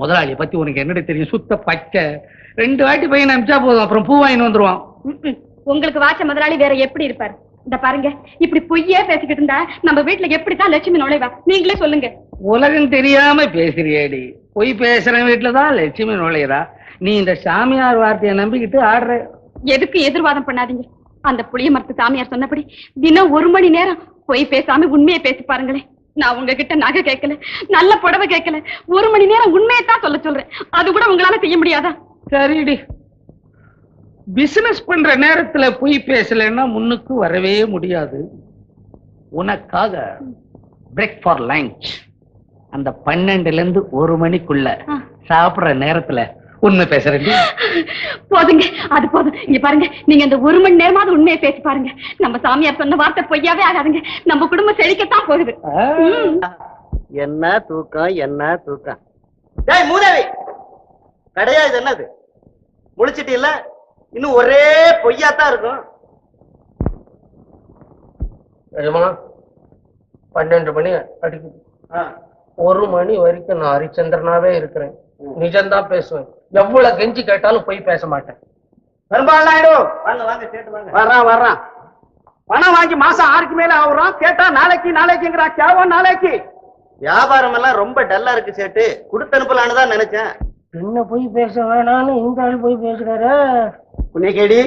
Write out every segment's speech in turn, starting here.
முதலாளியை பத்தி உனக்கு என்னடி தெரியும்? சுத்த பச்சை. 2 வாட்டி பையன் அனுப்பிச்சா போதும், அப்புறம் பூ வாங்கின்னு வந்துருவான். உங்களுக்கு வாச்ச முதலாளி வேற எப்படி இருப்பாரு? இந்த பாருங்க, இப்படி பொய்யே பேசிக்கிட்டு இருந்தா நம்ம வீட்டுல எப்படித்தான் லட்சுமி நுழைவா? நீங்களே சொல்லுங்க. உலகம் தெரியாம பேசுறியேடி. பொய் பேசுற வீட்டுலதான் லட்சுமி நுழையறா. நீ இந்த சாமியார் வார்த்தையை நம்பிக்கிட்டு ஆடுற. எதுக்கு எதிர்வாதம் பண்ணாதீங்க. அந்த புளிய மரத்து சாமியார் சொன்னபடி தினம் 1 மணி நேரம் பொய் பேசாம உண்மையை பேசி பாருங்களேன். நான் உங்ககிட்ட நகை கேட்கல, நல்ல புடவை கேட்கல, 1 மணி நேரம் உண்மையைத்தான் சொல்றேன். அது கூட உங்களால செய்ய முடியாதா? சரிடி, பிசினஸ் பண்ற நேரத்துல பொய் பேசலன்னா முன்னுக்கு வரவே முடியாது. உனக்காக பிரேக் ஃபார் லஞ்ச் அந்த 12ல இருந்து 1 மணிக்குள்ள சாப்பிடுற நேரத்துல உண்மை பேசுறேன். போதுங்க, அது போதும். இங்க பாருங்க, நீங்க இந்த 1 மணி நேரமாவது உண்மையை பேசி பாருங்க. நம்ம சாமியார் சொன்ன வார்த்தை பொய்யாவே ஆகாதுங்க. நம்ம குடும்பம் செழிக்கத்தான் போகுது. என்ன தூக்கம், என்ன தூக்கம். டேய் மூதேவி, கடையா இது என்னது? முழிச்சிட்டு இல்ல, இன்னும் ஒரே பொய்யாத்தான் இருக்கும். 12 மணி அடிக்குது. 1 மணி வரைக்கும் நான் ஹரிச்சந்திரனாவே இருக்கிறேன். நிஜம்தான் பேசுவேன். எவ்வளவு கெஞ்சி கேட்டாலும் போய் பேச மாட்டேன். பெரும்பாலும் ஆயிடும். வாங்க வாங்க, கேட்டு வாங்க. வர்றான். பணம் வாங்கி மாசம் 6க்கு மேல ஆகுறோம். கேட்டா நாளைக்குங்கிறா. கேவம் நாளைக்கு. வியாபாரம் எல்லாம் ரொம்ப டல்லா இருக்கு சேட்டு. கொடுத்து அனுப்பலான்னு தான் நினைச்சேன். என்ன போய் பேச வேணான்னு இந்த ஆள் போய் பேசுறாரு. புண்ணிய கேடி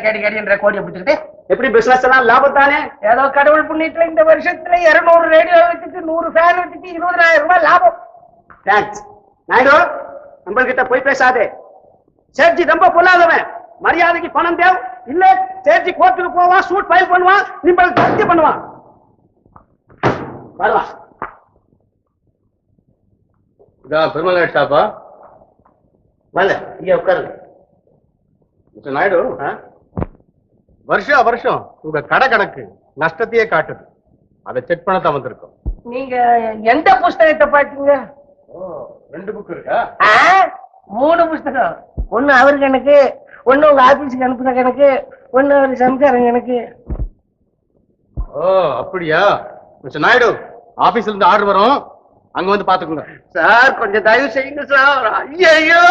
கேடின்ற கோடியை பிடிச்சிக்கிட்டு எப்படி பிசினஸ் எல்லாம் லாபம் தானே? ஏதோ கடவுள் புண்ணியத்துல இந்த வருஷத்துல 200 ரேடியோ வச்சுட்டு 100 ஃபேன் வச்சுட்டு 20,000 ரூபாய் லாபம். தேங்க்ஸ். நாயுடு, நம்மள்கிட்ட போய் பேசாதே. சேட்ஜி ரொம்ப பொல்லாதவன். மரியாதைக்கு பணம் தேவை. இல்ல சேட்ஜி கோர்ட்டுக்கு போவான், சூட் ஃபைல் பண்ணுவான், நிம்பல் தட்டி பண்ணுவான். வரலாம். இதான் பெருமாள் ஷாப்பா? வாங்க, இங்க உட்காருங்க. மிஸ்டர் நாயுடு, வருஷம் உங்க கடை கணக்கு நஷ்டத்தையே காட்டுது. அதை செக் பண்ண தான் வந்திருக்கோம். நீங்க எந்த புஸ்தகத்தை பாத்தீங்க? 2 புக் இருக்கா? 3 புஸ்தகம். ஒண்ணு அவர் கணக்கு, ஒண்ணு உங்க ஆபீஸுக்கு அனுப்புற கணக்கு, ஒண்ணு அவர் சம்சாரம் கணக்கு. ஓ அப்படியா? மிஸ்டர் நாயுடு, ஆபீஸ்ல இருந்து ஆர்டர் வரும், அங்க வந்து பாத்துக்கோங்க. சார் கொஞ்சம் தயவு செய்யுங்க சார். ஐயோ,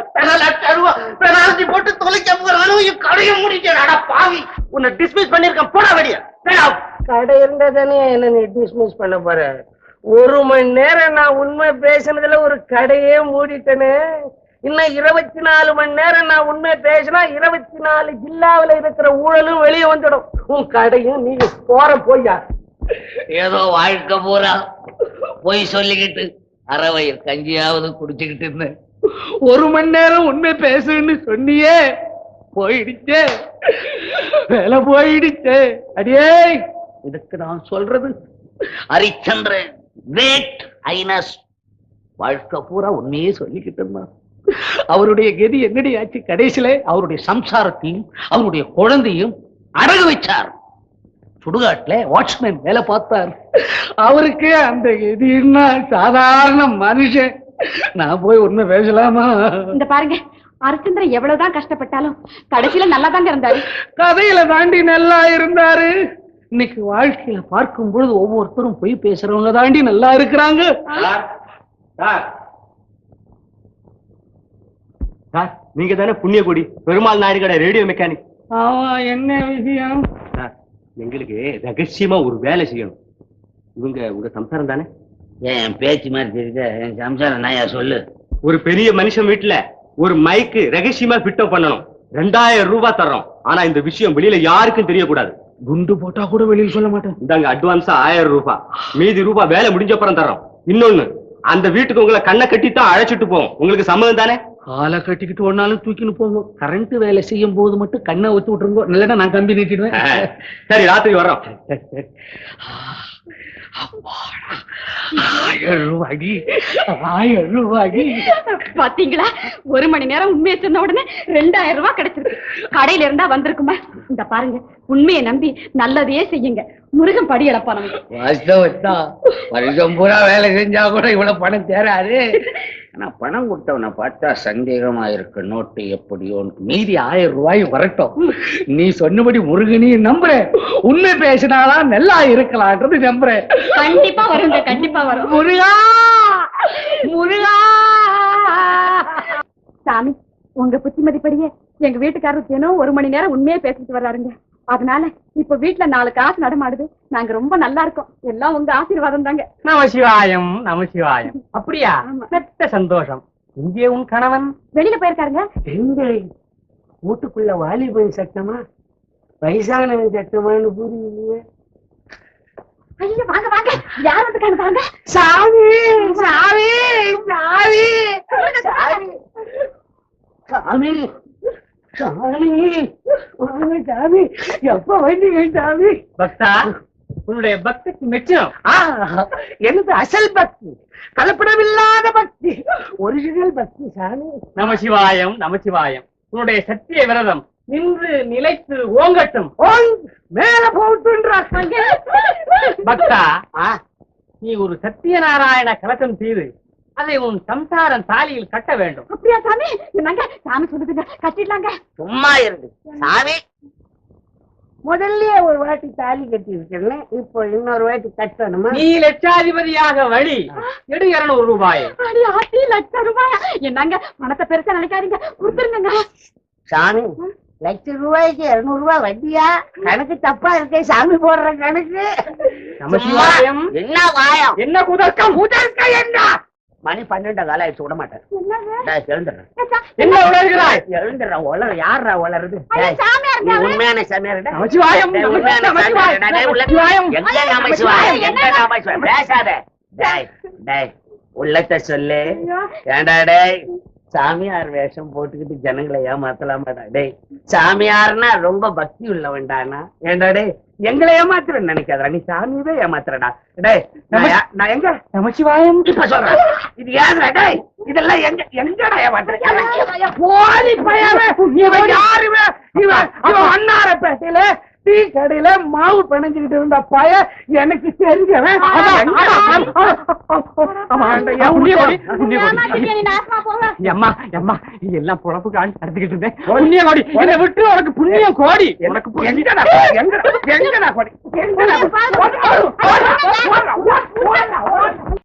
எத்தனை லட்சம் ரூபாய் பெனால்டி போட்டு தொலைக்க போறானும். கடையை முடிக்கிறாடா பாவி. உன்னை டிஸ்மிஸ் பண்ணிருக்கேன். போடா வெளிய. கடை இருந்தா தானே என்ன நீ டிஸ்மிஸ் பண்ண போற? 1 மணி நேரம் நான் உண்மை பேசினதுல ஒரு கடையே மூடிட்டேன்னு. இன்னும் 24 மணி நேரம் நான் உண்மை பேசினா 24 ஜில்லாவில இருக்கிற ஊழலும் வெளியே வந்துடும். உன் கடையும் நீ போற போய்யா. ஏதோ வாழ்க்கை பூரா போய் சொல்லிக்கிட்டு அறவயிர் கஞ்சியாவது குடிச்சுக்கிட்டு இருந்தேன். 1 மணி நேரம் உண்மை பேசுன்னு சொன்னியே, போயிடுச்சே, வேலை போயிடுச்சே. அடியே, இதுக்கு நான் சொல்றது ஹரிச்சந்திரன் கிரேட் ஐனஸ் வாழ்க்கை பூரா உண்மையே சொல்லிக்கிட்டு இருந்தான். அவருடைய கதி என்னடி ஆச்சு? கடைசியில அவருடைய சம்சாரத்தையும் அவருடைய குழந்தையும் அடகு வச்சார். சுடுகாட்டுல வாட்ச்மேன் வேலை பார்த்தார். அவருக்கு அந்த கதின்னா சாதாரண மனுஷன். நான் போய் உண்மை பேசலாமா? இந்த பாருங்க, ஹரிச்சந்திரன் எவ்வளவுதான் கஷ்டப்பட்டாலும் கடைசியில நல்லா தாங்க இருந்தாரு. கதையில தாண்டி நல்லா இருந்தாரு. இன்னைக்கு வாழ்க்கையில பார்க்கும் பொழுது ஒவ்வொருத்தரும் போய் பேசுறவங்க தாண்டி நல்லா இருக்கிறாங்க. நீங்க தானே புண்ணியகுடி பெருமாள் நாயுடு கடை ரேடியோ மெக்கானிக்? ஆமா, என்ன விஷயம்? எங்களுக்கு ரகசியமா ஒரு வேலை செய்யணும். இவங்க உங்க சம்சாரம் தானே? என் பேச்சு மாதிரி தெரியுத? என் சம்சாரம் நாயா சொல்லு. ஒரு பெரிய மனுஷன் வீட்டுல ஒரு மைக்கு ரகசியமா ஃபிட் பண்ணணும். 2000 ரூபாய் தர்றோம். ஆனா இந்த விஷயம் வெளியில யாருக்கும் தெரியக்கூடாது. குண்டு போட்டா கூட வெளியில் சொல்ல மாட்டேன். இந்தாங்க அட்வான்ஸா 1000 ரூபாய். மீதி ரூபாய் வேலை முடிஞ்ச அப்புறம் தர்றோம். இன்னொன்னு, அந்த வீட்டுக்கு உங்களை கண்ணை கட்டித்தான் அழைச்சிட்டு போவோம். உங்களுக்கு சம்மதம் தானே? காலை கட்டிக்கிட்டு ஒன்னாலும் தூக்கின்னு போங்க. கரண்ட் வேலை செய்யும் போது மட்டும் கண்ணை ஒத்து விட்டுருங்க. இல்லைன்னா நான் கம்பி நீட்டிடுவேன். சரி, ராத்திரி வர்றோம். 1000 ரூபாய். 1000 ரூபாய். பாத்தீங்களா? 1 மணி நேரம் உண்மையை சொன்ன உடனே 2000 ரூபாய் கிடைச்சிருக்கு. கடையில இருந்தா வந்திருக்குமா? இந்த பாருங்க, உண்மையை நம்பி நல்லதையே செய்யுங்க. முருகன் படி இழப்பான வருஷம் பூரா வேலை செஞ்சா கூட இவ்வளவு பணம் தேராது. ஆனா பணம் கொடுத்தவனை பார்த்தா சந்தேகமா இருக்கு. நோட்டு எப்படியோ. மீதி 1000 ரூபாய் வரட்டும். நீ சொன்னபடி முருகனையும் நம்புறேன். உண்மை பேசினாதான் நல்லா இருக்கலாம்ன்றது நம்புறேன். கண்டிப்பா வருங்க, கண்டிப்பா வரும். முருகா, முருகா. சாமி, உங்க புத்திமதிப்படியே எங்க வீட்டுக்காரர் தினம் 1 மணி நேரம் உண்மையே பேசிட்டு வர்றாருங்க. அதனால இப்ப வீட்டுல 4 காசு நடமாடுது. நாங்க ரொம்ப நல்லா இருக்கோம். எல்லாம் உங்க ஆசீர்வாதம் தாங்க. நமசிவாயம் நமசிவாயம். அப்படியா? ஆமா. பெத்த சந்தோஷம். இங்கே உன் கணவன் வெளியில போயிருக்காருங்க. எங்க வீட்டுக்குள்ள வாலிபன் சட்டமா வயசானவன் சட்டமான்னு புரியலையே. ஐயோ, வாங்க வாங்க, யார் வந்துருக்காங்க பாருங்க. சாமி சாமி சாமி சாமி சாமி சாமி வாங்க சாமி. எப்ப வந்தீங்க சாமி? பக்தா, உன்னுடைய பக்திக்கு மெச்சம். எனது அசல் பக்தி, கலப்படமில்லாத பக்தி, ஒரிஜினல் பக்தி சாமி. நமசிவாயம் நமசிவாயம். உன்னுடைய சத்திய விரதம் நின்று நிலைத்து ஓங்கட்டும். மேல போட்டுன்றாங்க. பக்தா, நீ ஒரு சத்தியநாராயண கலசம் செய்து அதை உன் சம்சாரம் தாலியில் கட்ட வேண்டும். அப்படியா சாமி? என்னங்க சாமி சொல்லுதுங்க, கட்டிடலாங்க. சும்மா இருந்து சாமி. முதல்ல ஒரு வாட்டி தாலி கட்டி இருக்கேன், இப்போ இன்னொரு வாட்டி கட்டணுமா? நீ லட்சாதிபதியாக வழி எடு 200 ரூபாய். அடி ஆத்தி, ₹1,00,000. என்னங்க பணத்தை பெருசா நினைக்காதீங்க, கொடுத்துருங்க. சாமி, ₹1,00,000 200 வட்டியா? கணக்கு தப்பா இருக்கே சாமி, போடுற கணக்கு. நமசிவாயம். என்ன வாயம், என்ன குதர்க்கம்? குதர்க்கம் என்ன? மணி 12 காலம் ஆயிடுச்சு, விட மாட்டேன். என்ன உளறுகிறாய்? எழுந்துடுறா. உளறு யாரா உளருது? நீ உண்மையான சாமியார். நமசிவாயம் உண்மையான சாமியார். எங்க நமசிவாயம், எங்க நமசிவாயம்? பேசாத. டேய் உள்ளத்தை சொல்லு. ஏண்டா டேய், சாமியார் வேஷம் போட்டுக்கிட்டு ஜனங்களை ஏமாத்தலாமாடா? டேய், சாமியார்னா ரொம்ப பக்தி உள்ளவன்டானா? ஏண்டா டேய், எங்களை ஏமாத்துறேன்னு நினைக்காதா? நீ சாமியவே ஏமாத்துறடா. டேய், நான் எங்க நமசிவாயம் இப்ப சொல்றேன். இது ஏதுடா டேய்? இதெல்லாம் எங்கடா ஏமாத்துறேன்? போலி பையன் இவன் யாருமே? இவன் அண்ணாரப்பேட்டையில டீ கடையில மாவு பிணைஞ்சுக்கிட்டு இருந்த பய எனக்கு தெரிஞ்சவன். எல்லாம் பொழப்பு காணி நடத்திக்கிட்டு இருந்தேன். புண்ணிய கோடி என்னை விட்டு உனக்கு புண்ணியம் கோடி. உனக்கு எங்கடா கோடி?